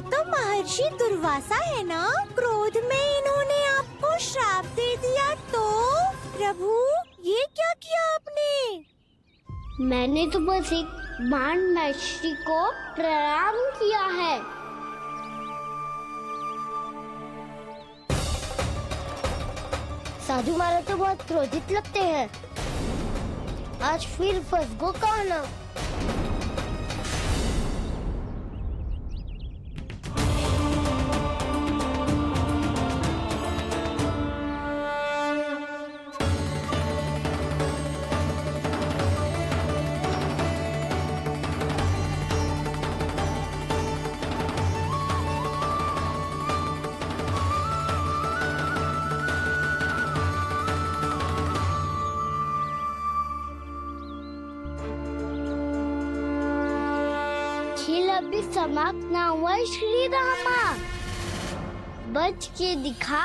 तो महर्षि दुर्वासा है ना? क्रोध में इन्होंने आपको श्राप दे दिया तो? प्रभु, ये क्या किया आपने? मैंने तो बस एक बाण महर्षि को प्रणाम किया है। साधु महाराज तो बहुत क्रोधित लगते हैं। आज फिर फंस गो कहना। खेल अभी समाप्त ना हुआ श्री रामा, बच के दिखा।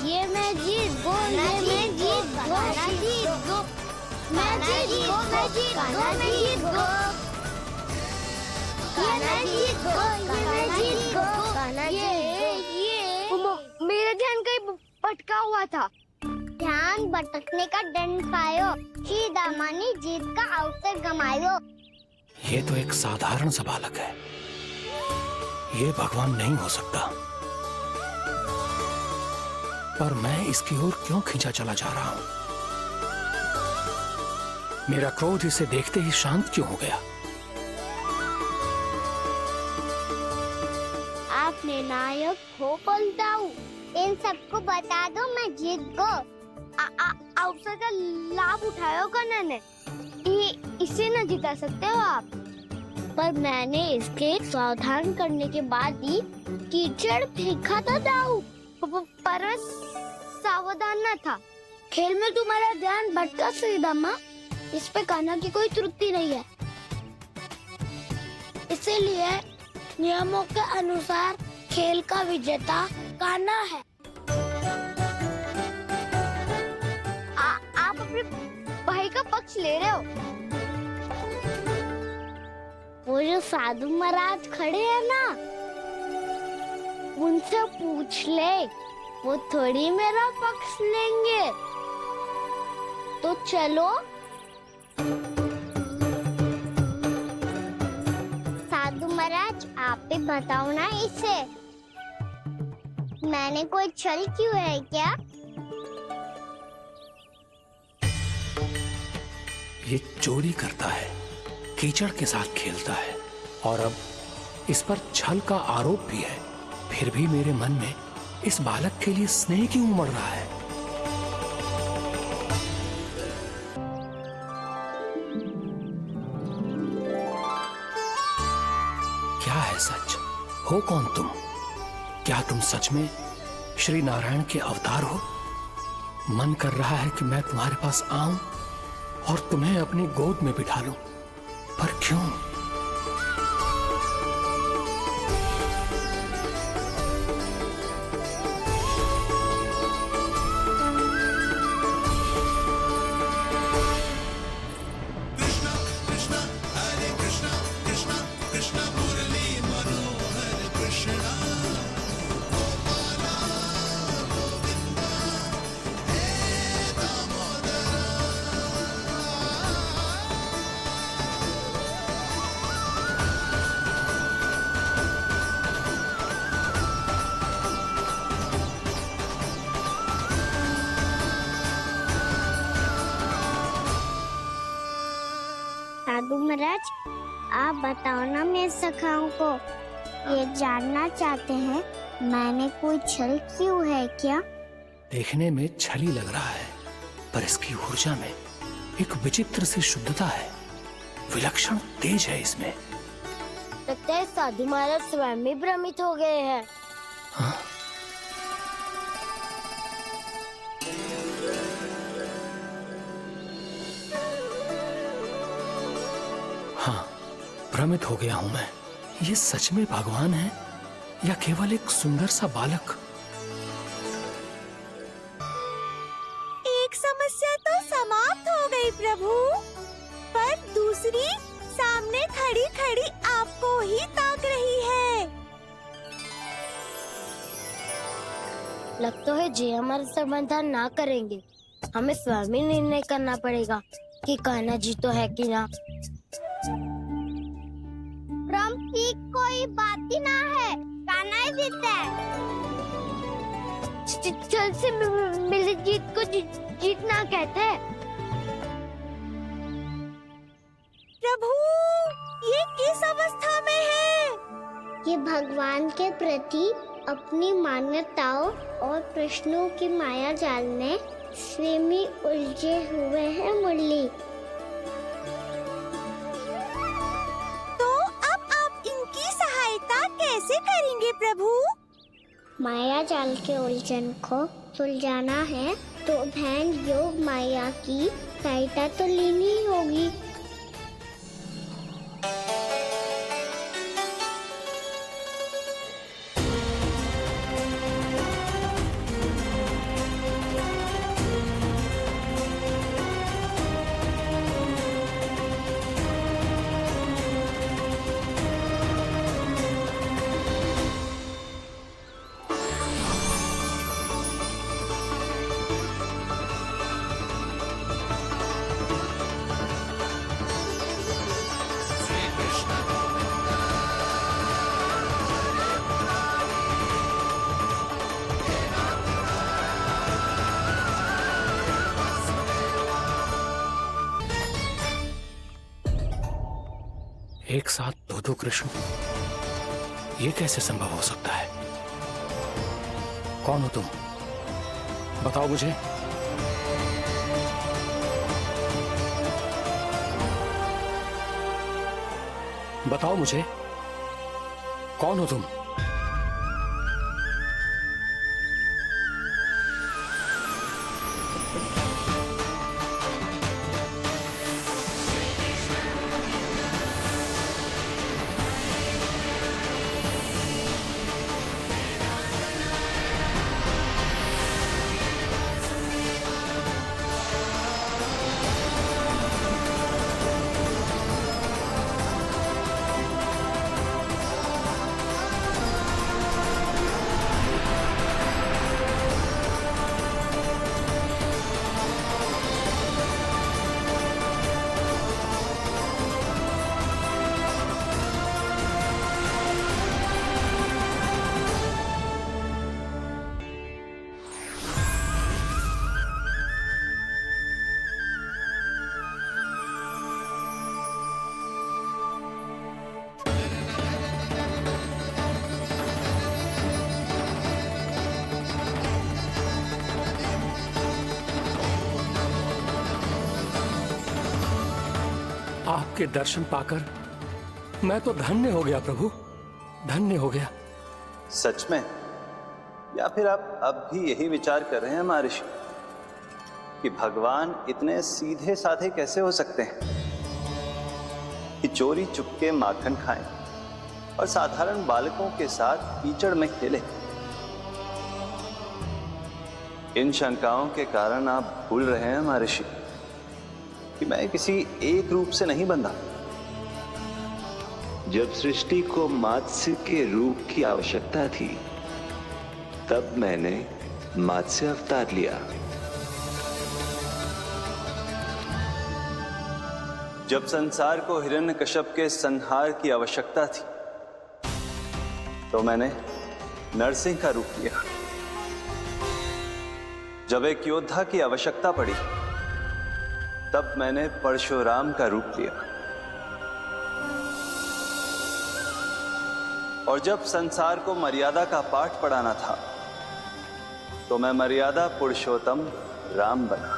ये मैं जीत गो, ये मैं जीत गो, मैं जीत गो, मैं जीत गो, मैं जीत गो, मैं जीत गो, ये मैं जीत गो, ये मैं जीत गो, ये मेरा ध्यान कहीं भटका हुआ था। ध्यान भटकने का दंड पायो, श्री दामा ने जीत का अवसर गमायो। ये तो एक साधारण सा बालक है, ये भगवान नहीं हो सकता। पर मैं इसकी ओर क्यों खींचा चला जा रहा हूँ? मेरा क्रोध इसे देखते ही शांत क्यों हो गया? आपने नायक हो पलटाऊ, इन सबको बता दो मैं जीत गो। अवसर का लाभ उठायो कन्या ने, इसे न जिता सकते हो आप। पर मैंने इसके सावधान करने के बाद ही कीचड़ फेंका था दाऊ, पर सावधान न था। खेल में तुम्हारा ध्यान भटका श्रीदामा, इस पे कान्हा की कोई त्रुटि नहीं है। इसीलिए नियमों के अनुसार खेल का विजेता कान्हा है। आप अपने भाई का पक्ष ले रहे हो। वो जो साधु महाराज खड़े हैं ना, उनसे पूछ ले, वो थोड़ी मेरा पक्ष लेंगे। तो चलो। साधु महाराज, आप भी बताओ ना इसे, मैंने कोई छल क्यों है क्या? ये चोरी करता है, कीचड़ के साथ खेलता है, और अब इस पर छल का आरोप भी है। फिर भी मेरे मन में इस बालक के लिए स्नेह क्यों उमड़ रहा है? क्या है सच? हो कौन तुम? क्या तुम सच में श्री नारायण के अवतार हो? मन कर रहा है कि मैं तुम्हारे पास आऊं और तुम्हें अपनी गोद में बिठा लूं, पर क्यों? साधु महाराज, आप बताओ ना मेरे सखाओं को, ये जानना चाहते हैं मैंने कोई छल क्यों है क्या? देखने में छली लग रहा है, पर इसकी ऊर्जा में एक विचित्र सी शुद्धता है, विलक्षण तेज है इसमें। लगता है साधु महाराज स्वयं भी भ्रमित हो गए हैं। हाँ? हाँ, भ्रमित हो गया हूं मैं। ये सच में भगवान है या केवल एक सुंदर सा बालक? एक समस्या तो समाप्त हो गई प्रभु, पर दूसरी सामने खड़ी खड़ी आपको ही ताक रही है। लगता है जी हमारा समाधान ना करेंगे। हमें स्वयं ही निर्णय करना पड़ेगा कि कान्हा जी तो है कि ना। की कोई बात ही ना है, कान्हा ही जीतता है। चल से मिली जीत को जीतना कहते हैं। प्रभु, ये किस अवस्था में है? ये भगवान के प्रति अपनी मान्यताओं और प्रश्नों की माया जाल में स्वयं उलझे हुए हैं मुरली। तो अब आप इनकी सहायता कैसे करेंगे प्रभु? माया जाल के उलझन को सुलझाना है तो बहन योग माया की सहायता तो लेनी ही होगी। एक साथ दो कृष्ण, ये कैसे संभव हो सकता है? कौन हो तुम? बताओ मुझे। बताओ मुझे, कौन हो तुम? आपके दर्शन पाकर मैं तो धन्य हो गया प्रभु, धन्य हो गया। सच में? या फिर आप अब भी यही विचार कर रहे हैं महर्षि कि भगवान इतने सीधे साधे कैसे हो सकते हैं कि चोरी चुपके माखन खाएं और साधारण बालकों के साथ कीचड़ में खेलें? इन शंकाओं के कारण आप भूल रहे हैं महर्षि कि मैं किसी एक रूप से नहीं बंधा। जब सृष्टि को मत्स्य के रूप की आवश्यकता थी तब मैंने मत्स्य अवतार लिया। जब संसार को हिरण्यकश्यप के संहार की आवश्यकता थी तो मैंने नरसिंह का रूप लिया। जब एक योद्धा की आवश्यकता पड़ी तब मैंने परशुराम का रूप लिया। और जब संसार को मर्यादा का पाठ पढ़ाना था तो मैं मर्यादा पुरुषोत्तम राम बना।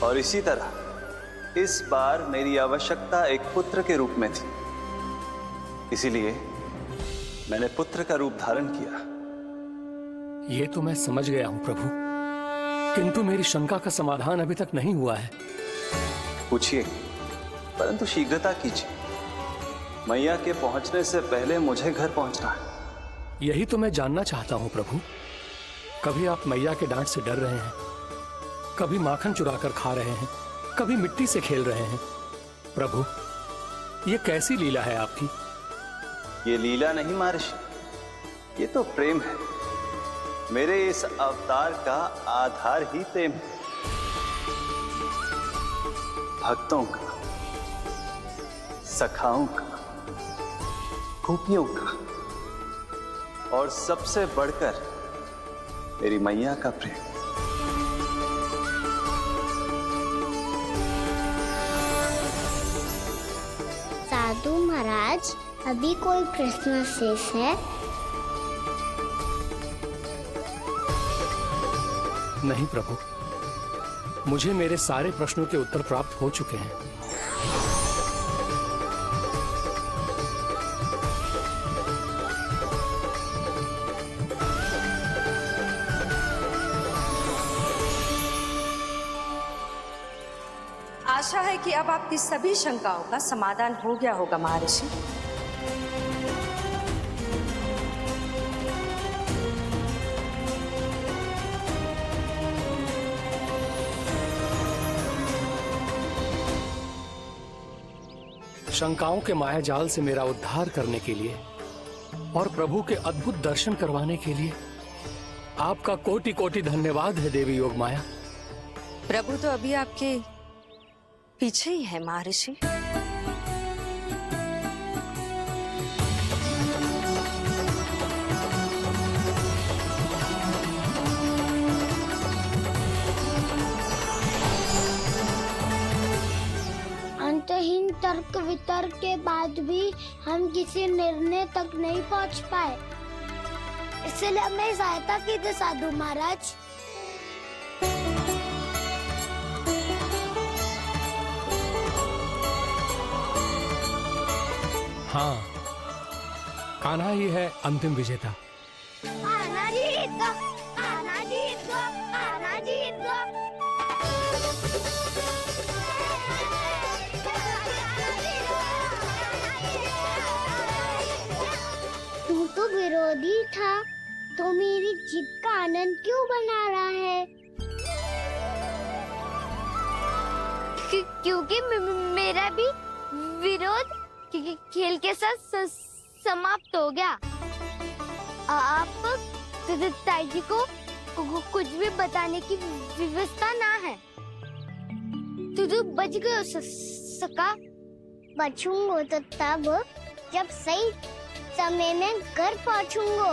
और इसी तरह इस बार मेरी आवश्यकता एक पुत्र के रूप में थी, इसीलिए मैंने पुत्र का रूप धारण किया। ये तो मैं समझ गया हूं प्रभु, किंतु मेरी शंका का समाधान अभी तक नहीं हुआ है। पूछिए, परंतु शीघ्रता कीजिए। मैया के पहुंचने से पहले मुझे घर पहुंचना है। यही तो मैं जानना चाहता हूं प्रभु, कभी आप मैया के डांट से डर रहे हैं, कभी माखन चुरा कर खा रहे हैं, कभी मिट्टी से खेल रहे हैं। प्रभु, ये कैसी लीला है आपकी? ये लीला नहीं महर्षि, ये तो प्रेम है। मेरे इस अवतार का आधार ही प्रेम है। भक्तों का, सखाओं का, गोपियों का, और सबसे बढ़कर मेरी मैया का प्रेम। साधु महाराज, अभी कोई प्रश्न शेष है? नहीं प्रभु, मुझे मेरे सारे प्रश्नों के उत्तर प्राप्त हो चुके हैं। आशा है कि अब आपकी सभी शंकाओं का समाधान हो गया होगा महर्षि। शंकाओं के मायाजाल से मेरा उद्धार करने के लिए और प्रभु के अद्भुत दर्शन करवाने के लिए आपका कोटि कोटि धन्यवाद है देवी योगमाया। प्रभु तो अभी आपके पीछे ही है महर्षि। अंतहीन तर्क वितर्क के बाद भी हम किसी निर्णय तक नहीं पहुंच पाए, इसलिए हमें सहायता कीजिए साधु महाराज। हाँ, कान्हा ही है अंतिम विजेता। आना जीत गो, आना जीत गो, आना जीत गो। तू तो विरोधी था, तो मेरी जीत का आनंद क्यों बना रहा है? क्योंकि मेरा भी विरोध खेल के साथ समाप्त हो गया। आप ताई जी को कुछ भी बताने की व्यवस्था ना है। तू बच गए सका। बचूंगा तो तब जब सही समय में घर पहुंचूंगा।